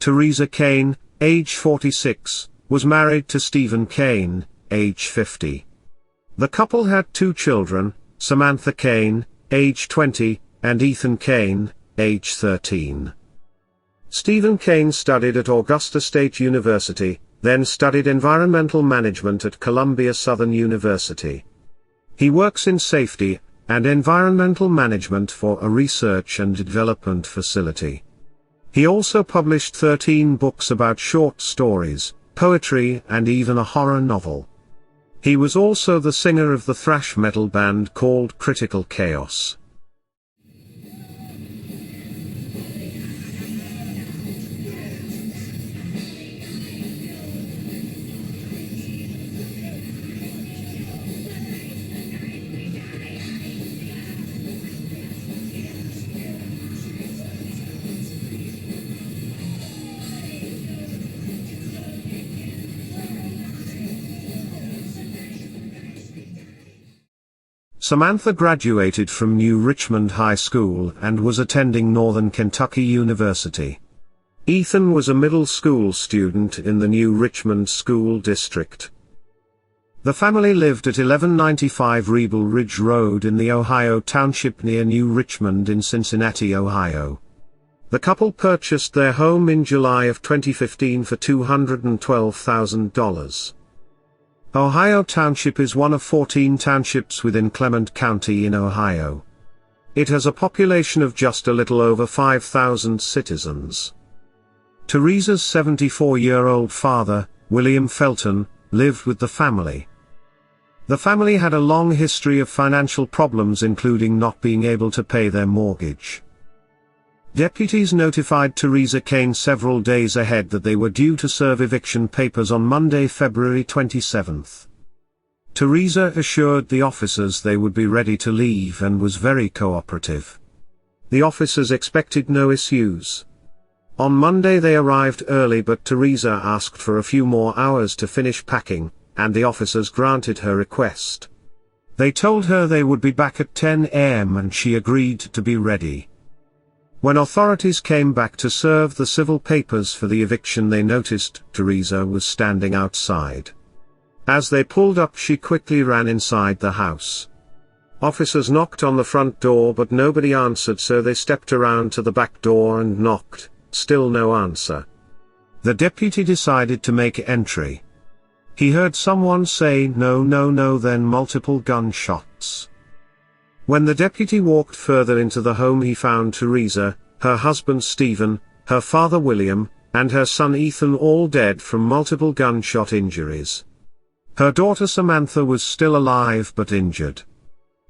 Theresa Cain, age 46, was married to Stephen Kane, age 50. The couple had 2 children, Samantha Cain, age 20, and Ethan Kane, age 13. Stephen Kane studied at Augusta State University, then studied environmental management at Columbia Southern University. He works in safety and environmental management for a research and development facility. He also published 13 books about short stories, poetry, and even a horror novel. He was also the singer of the thrash metal band called Critical Chaos. Samantha graduated from New Richmond High School and was attending Northern Kentucky University. Ethan was a middle school student in the New Richmond School District. The family lived at 1195 Rebel Ridge Road in the Ohio Township near New Richmond in Cincinnati, Ohio. The couple purchased their home in July of 2015 for $212,000. Ohio Township is one of 14 townships within Clement County in Ohio. It has a population of just a little over 5,000 citizens. Theresa's 74-year-old father, William Felton, lived with the family. The family had a long history of financial problems, including not being able to pay their mortgage. Deputies notified Theresa Cain several days ahead that they were due to serve eviction papers on Monday, February 27. Theresa assured the officers they would be ready to leave and was very cooperative. The officers expected no issues. On Monday they arrived early, but Theresa asked for a few more hours to finish packing, and the officers granted her request. They told her they would be back at 10 a.m. and she agreed to be ready. When authorities came back to serve the civil papers for the eviction, they noticed Theresa was standing outside. As they pulled up, she quickly ran inside the house. Officers knocked on the front door but nobody answered, so they stepped around to the back door and knocked, still no answer. The deputy decided to make entry. He heard someone say "No, no, no," then multiple gunshots. When the deputy walked further into the home, he found Theresa, her husband Stephen, her father William, and her son Ethan all dead from multiple gunshot injuries. Her daughter Samantha was still alive but injured.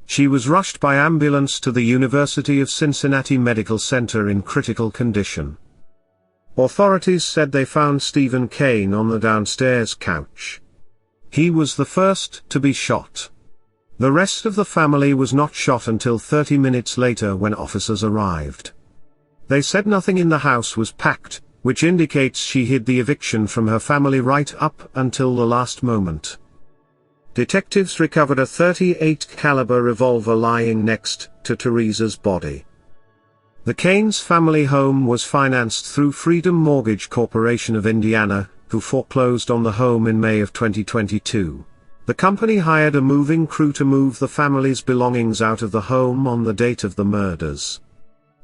She was rushed by ambulance to the University of Cincinnati Medical Center in critical condition. Authorities said they found Stephen Kane on the downstairs couch. He was the first to be shot. The rest of the family was not shot until 30 minutes later when officers arrived. They said nothing in the house was packed, which indicates she hid the eviction from her family right up until the last moment. Detectives recovered a .38 caliber revolver lying next to Theresa's body. The Kane's family home was financed through Freedom Mortgage Corporation of Indiana, who foreclosed on the home in May of 2022. The company hired a moving crew to move the family's belongings out of the home on the date of the murders.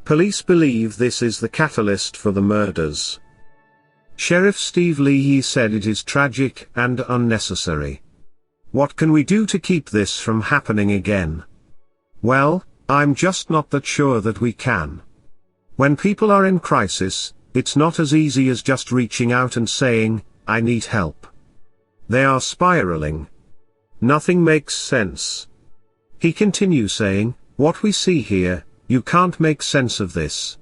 Police believe this is the catalyst for the murders. Sheriff Steve Leahy said it is tragic and unnecessary. What can we do to keep this from happening again? Well, I'm just not that sure that we can. When people are in crisis, it's not as easy as just reaching out and saying, "I need help." They are spiraling. Nothing makes sense. He continues saying, "What we see here, you can't make sense of this.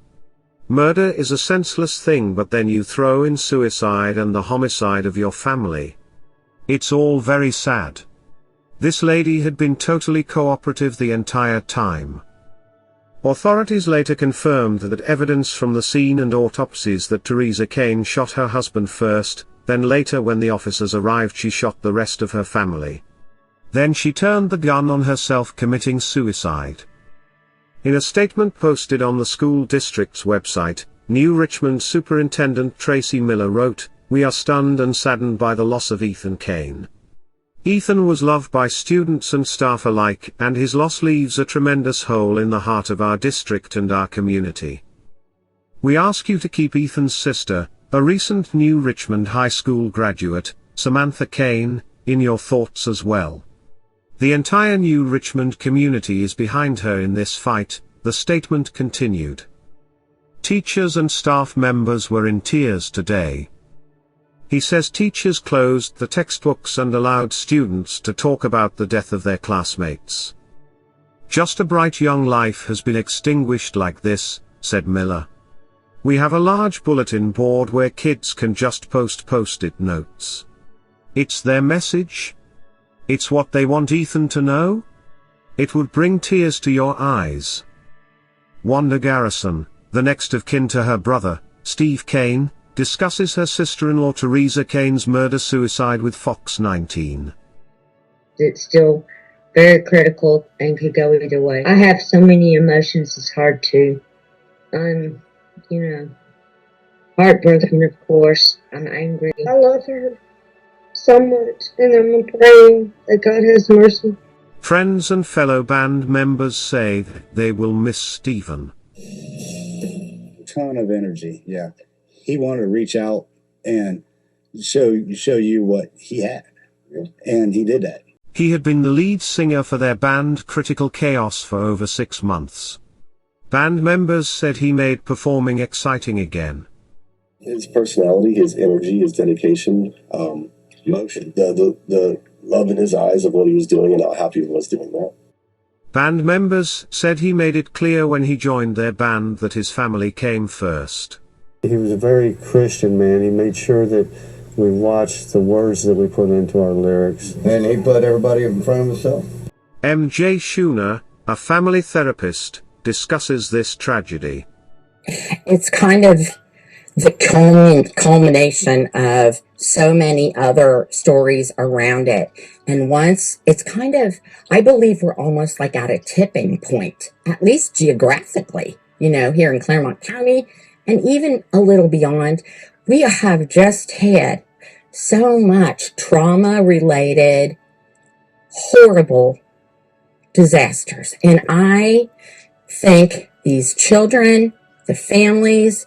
Murder is a senseless thing, but then you throw in suicide and the homicide of your family. It's all very sad." This lady had been totally cooperative the entire time. Authorities later confirmed that evidence from the scene and autopsies that Theresa Cain shot her husband first, then later when the officers arrived she shot the rest of her family. Then she turned the gun on herself, committing suicide. In a statement posted on the school district's website, New Richmond Superintendent Tracy Miller wrote, "We are stunned and saddened by the loss of Ethan Cain. Ethan was loved by students and staff alike, and his loss leaves a tremendous hole in the heart of our district and our community. We ask you to keep Ethan's sister, a recent New Richmond High School graduate, Samantha Kane, in your thoughts as well. The entire New Richmond community is behind her in this fight," the statement continued. Teachers and staff members were in tears today. He says teachers closed the textbooks and allowed students to talk about the death of their classmates. "Just a bright young life has been extinguished like this," said Miller. "We have a large bulletin board where kids can just post post-it notes. It's their message. It's what they want Ethan to know. It would bring tears to your eyes." Wanda Garrison, the next of kin to her brother, Steve Cain, discusses her sister-in-law Theresa Cain's murder-suicide with Fox 19. It's still very critical and could go either way. I have so many emotions, it's hard to, I'm, heartbroken, of course. I'm angry. I love her so much, and I'm praying that God has mercy. Friends and fellow band members say they will miss Stephen. Ton of energy, yeah. He wanted to reach out and show you what he had, and he did that. He had been the lead singer for their band Critical Chaos for over 6 months. Band members said he made performing exciting again. His personality, his energy, his dedication, emotion, the love in his eyes of what he was doing and how happy he was doing that. Band members said he made it clear when he joined their band that his family came first. He was a very Christian man. He made sure that we watched the words that we put into our lyrics. And he put everybody in front of himself. MJ Schooner, a family therapist, discusses this tragedy. It's kind of the culmination of so many other stories around it. And once it's I believe we're almost like at a tipping point, at least geographically, here in Claremont County, and even a little beyond. We have just had so much trauma-related, horrible disasters. And I think these children, the families,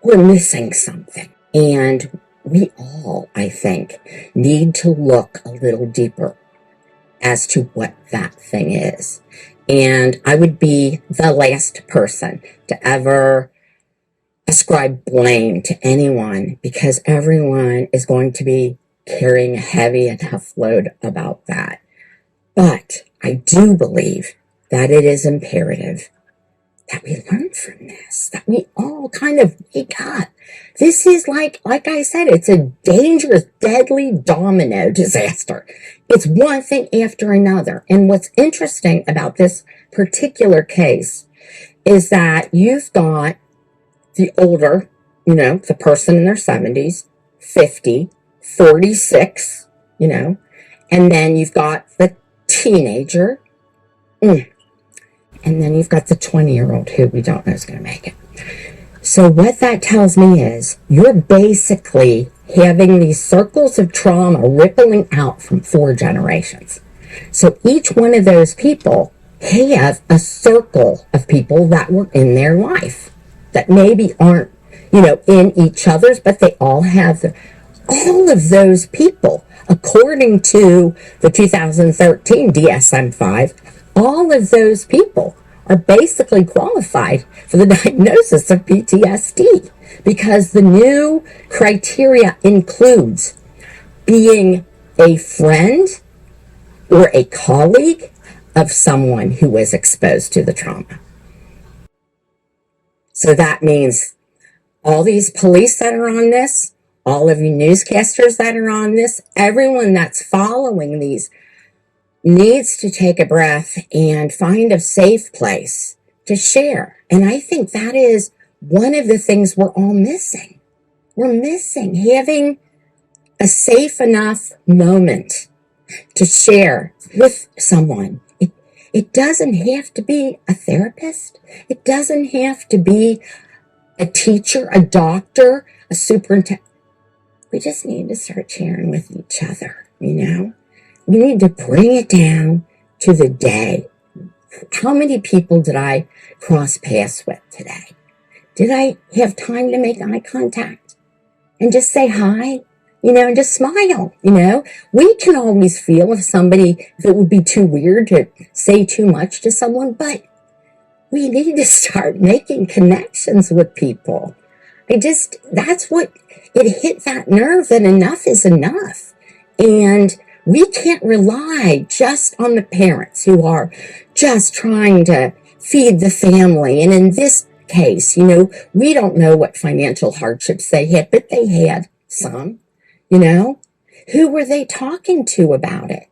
we're missing something. And we all, I think, need to look a little deeper as to what that thing is. And I would be the last person to ever ascribe blame to anyone, because everyone is going to be carrying a heavy enough load about that. But I do believe that it is imperative that we learn from this, that we all kind of wake up. This is like I said, it's a dangerous, deadly domino disaster. It's one thing after another. And what's interesting about this particular case is that you've got the older, the person in their 70s, 50, 46, and then you've got the teenager, and then you've got the 20-year-old who we don't know is going to make it. So what that tells me is you're basically having these circles of trauma rippling out from 4 generations. So each one of those people have a circle of people that were in their life that maybe aren't, in each other's, but they all have all of those people, according to the 2013 DSM-5, all of those people are basically qualified for the diagnosis of PTSD, because the new criteria includes being a friend or a colleague of someone who was exposed to the trauma. So that means all these police that are on this, all of you newscasters that are on this, everyone that's following these needs to take a breath and find a safe place to share. And I think that is one of the things we're all missing. We're missing having a safe enough moment to share with someone. It doesn't have to be a therapist. It doesn't have to be a teacher, a doctor, a superintendent. We just need to start sharing with each other, you know? We need to bring it down to the day. How many people did I cross paths with today? Did I have time to make eye contact and just say hi, you know, and just smile, you know? We can always feel if it would be too weird to say too much to someone, but we need to start making connections with people. That's what, it hit that nerve that enough is enough. And we can't rely just on the parents who are just trying to feed the family. And in this case, you know, we don't know what financial hardships they had, but they had some, you know. Who were they talking to about it?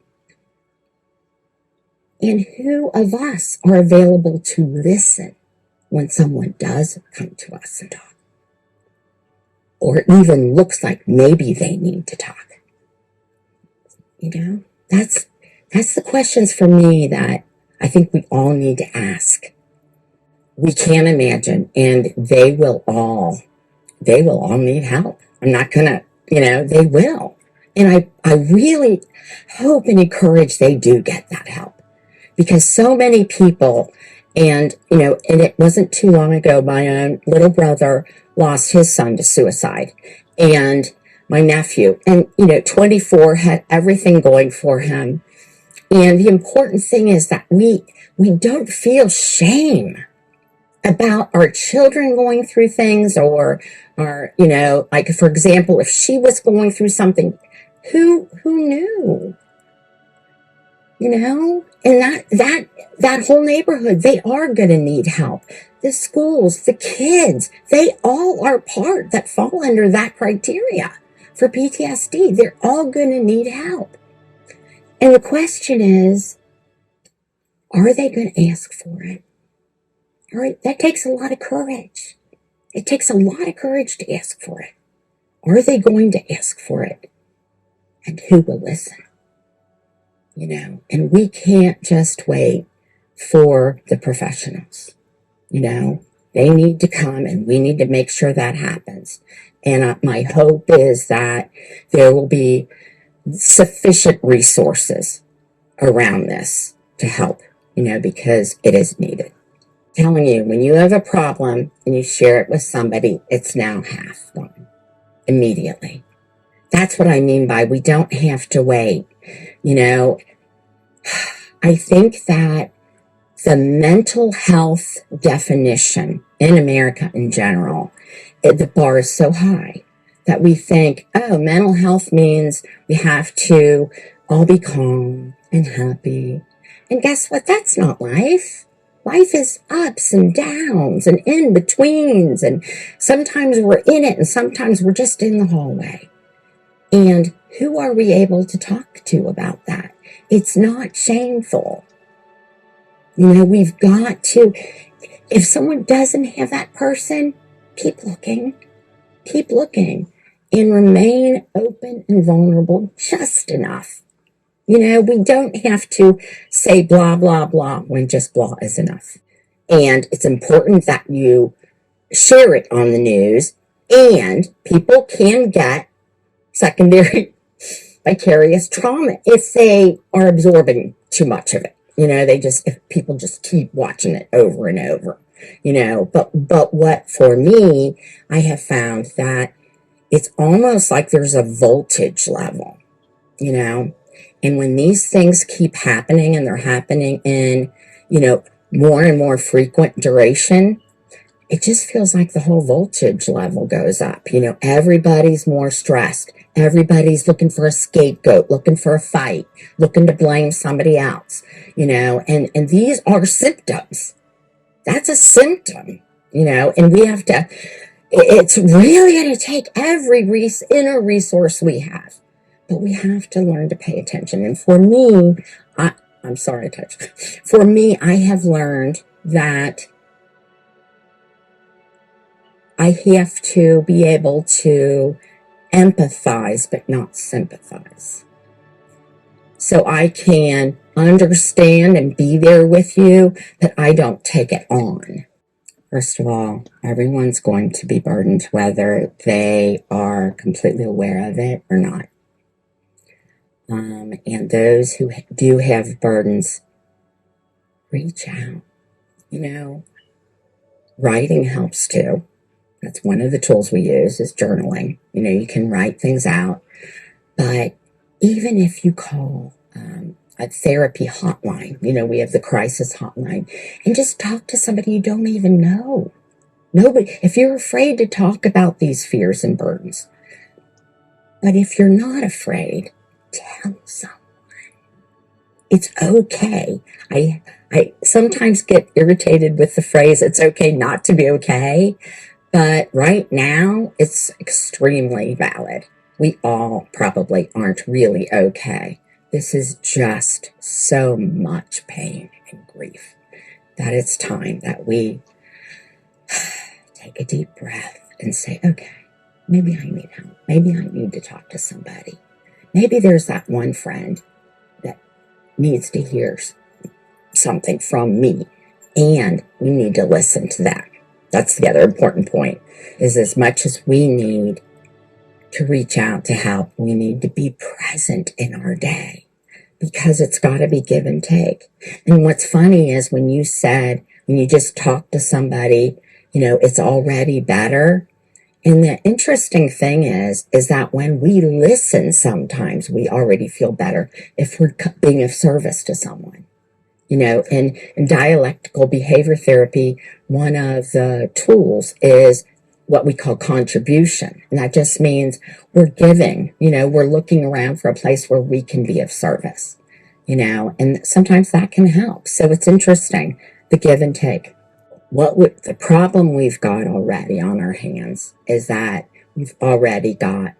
And who of us are available to listen when someone does come to us and talk? Or even looks like maybe they need to talk. You know, that's the questions for me that I think we all need to ask. We can't imagine, and they will all need help. I'm not gonna, you know, they will. And I really hope and encourage they do get that help. Because so many people, and, you know, and it wasn't too long ago, my own little brother lost his son to suicide. And my nephew, and, you know, 24, had everything going for him. And the important thing is that we don't feel shame about our children going through things, or, you know, like, for example, if she was going through something, who knew? You know, and that whole neighborhood, they are going to need help. The schools, the kids, they all are part that fall under that criteria for PTSD. They're all going to need help. And the question is, are they going to ask for it? All right, that takes a lot of courage. It takes a lot of courage to ask for it. Are they going to ask for it? And who will listen? You know, and we can't just wait for the professionals. You know, they need to come, and we need to make sure that happens. And my hope is that there will be sufficient resources around this to help, you know, because it is needed. I'm telling you, when you have a problem and you share it with somebody, it's now half gone immediately. That's what I mean by we don't have to wait. You know, I think that the mental health definition in America in general, the bar is so high that we think, oh, mental health means we have to all be calm and happy. And guess what? That's not life. Life is ups and downs and in-betweens, and sometimes we're in it and sometimes we're just in the hallway. And who are we able to talk to about that? It's not shameful. You know, we've got to, if someone doesn't have that person, keep looking, and remain open and vulnerable just enough. You know, we don't have to say blah, blah, blah when just blah is enough. And it's important that you share it on the news, and people can get secondary vicarious trauma if they are absorbing too much of it. You know, if people just keep watching it over and over, you know, but what for me, I have found that it's almost like there's a voltage level, you know, and when these things keep happening, and they're happening in, you know, more and more frequent duration, it just feels like the whole voltage level goes up. You know, everybody's more stressed. Everybody's looking for a scapegoat, looking for a fight, looking to blame somebody else, you know, and these are symptoms. That's a symptom, you know, and we have to, it's really going to take every inner resource we have, but we have to learn to pay attention. And for me, I'm sorry, Coach. For me, I have learned that I have to be able to empathize, but not sympathize. So I can understand and be there with you, but I don't take it on. First of all, everyone's going to be burdened whether they are completely aware of it or not. And those who do have burdens, reach out. Writing helps too. That's one of the tools we use is journaling. You can write things out. But even if you call a therapy hotline, we have the crisis hotline, and just talk to somebody you don't even know. Nobody, if you're afraid to talk about these fears and burdens, but if you're not afraid, tell someone. It's okay. I sometimes get irritated with the phrase, it's okay not to be okay, but right now it's extremely valid. We all probably aren't really okay. This is just so much pain and grief that it's time that we take a deep breath and say, okay, maybe I need help. Maybe I need to talk to somebody. Maybe there's that one friend that needs to hear something from me, and we need to listen to that. That's the other important point, is as much as we need to reach out to help, we need to be present in our day, because it's got to be give and take. And what's funny is when you just talk to somebody, it's already better. And the interesting thing is that when we listen, sometimes we already feel better if we're being of service to someone. In dialectical behavior therapy, one of the tools is what we call contribution. And that just means we're giving, we're looking around for a place where we can be of service, and sometimes that can help. So it's interesting, the give and take. The problem we've got already on our hands is that we've already got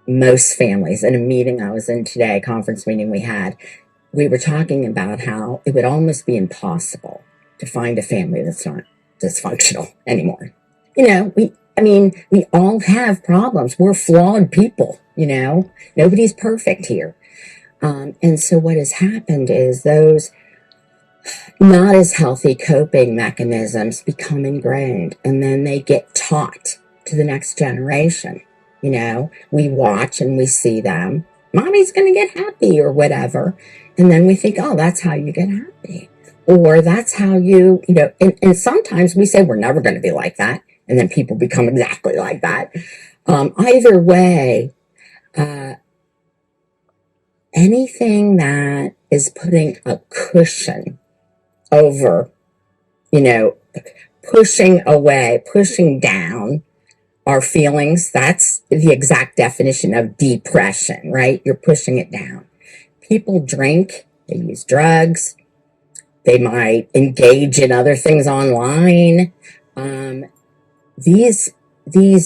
most families. In a meeting I was in today, a conference meeting we were talking about how it would almost be impossible to find a family that's not dysfunctional anymore. We all have problems. We're flawed people, Nobody's perfect here. And so what has happened is those not as healthy coping mechanisms become ingrained, and then they get taught to the next generation. We watch and we see them. Mommy's going to get happy or whatever. And then we think, oh, that's how you get happy. Or that's how and sometimes we say we're never going to be like that. And then people become exactly like that. Either way, anything that is putting a cushion over, pushing away, pushing down our feelings, that's the exact definition of depression, right? You're pushing it down. People drink, they use drugs, they might engage in other things online. These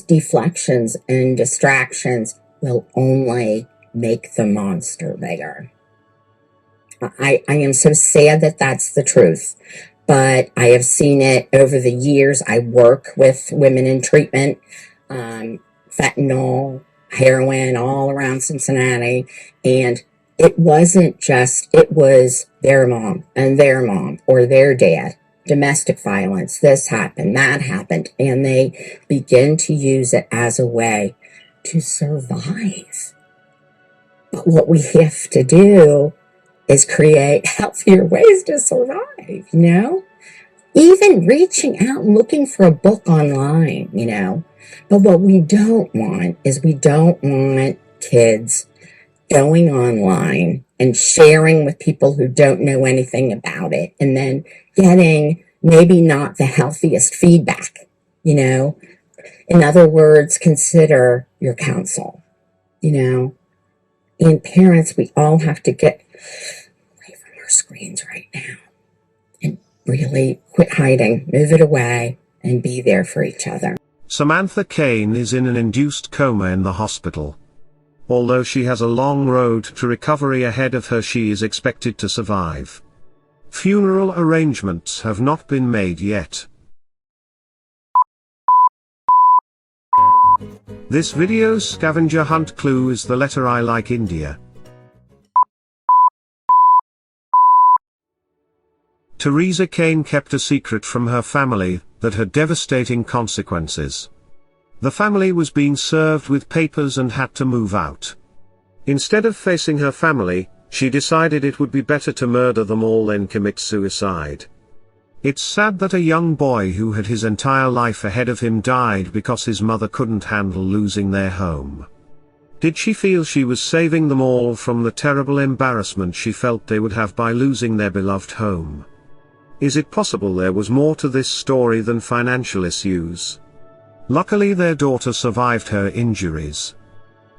deflections and distractions will only make the monster bigger. I am so sad that that's the truth, but I have seen it over the years. I work with women in treatment, fentanyl, heroin, all around Cincinnati, and it was their mom and their mom or their dad, domestic violence, this happened, that happened, and they begin to use it as a way to survive. But what we have to do is create healthier ways to survive, Even reaching out and looking for a book online, But what we don't want is kids going online and sharing with people who don't know anything about it, and then getting maybe not the healthiest feedback, In other words, consider your counsel, And parents, we all have to get away from our screens right now and really quit hiding, move it away, and be there for each other. Samantha Kane is in an induced coma in the hospital. Although she has a long road to recovery ahead of her, she is expected to survive. Funeral arrangements have not been made yet. This video's scavenger hunt clue is the letter I, like India. Theresa Cain kept a secret from her family that had devastating consequences. The family was being served with papers and had to move out. Instead of facing her family, she decided it would be better to murder them all than commit suicide. It's sad that a young boy who had his entire life ahead of him died because his mother couldn't handle losing their home. Did she feel she was saving them all from the terrible embarrassment she felt they would have by losing their beloved home? Is it possible there was more to this story than financial issues? Luckily their daughter survived her injuries.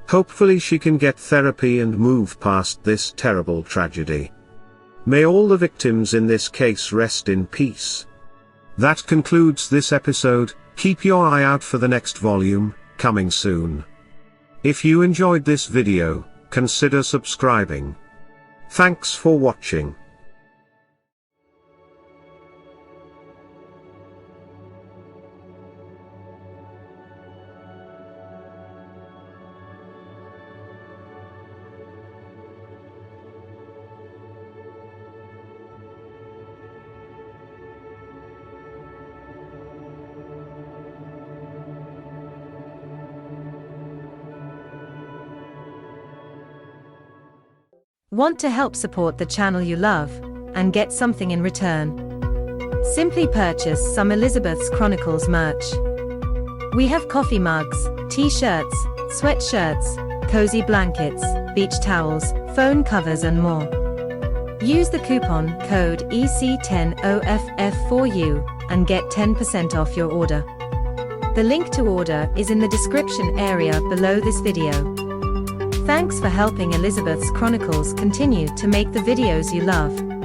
Hopefully she can get therapy and move past this terrible tragedy. May all the victims in this case rest in peace. That concludes this episode. Keep your eye out for the next volume, coming soon. If you enjoyed this video, consider subscribing. Thanks for watching. Want to help support the channel you love, and get something in return? Simply purchase some Elizabeth's Chronicles merch. We have coffee mugs, t-shirts, sweatshirts, cozy blankets, beach towels, phone covers and more. Use the coupon code EC10OFF4U and get 10% off your order. The link to order is in the description area below this video. Thanks for helping Elizabeth's Chronicles continue to make the videos you love.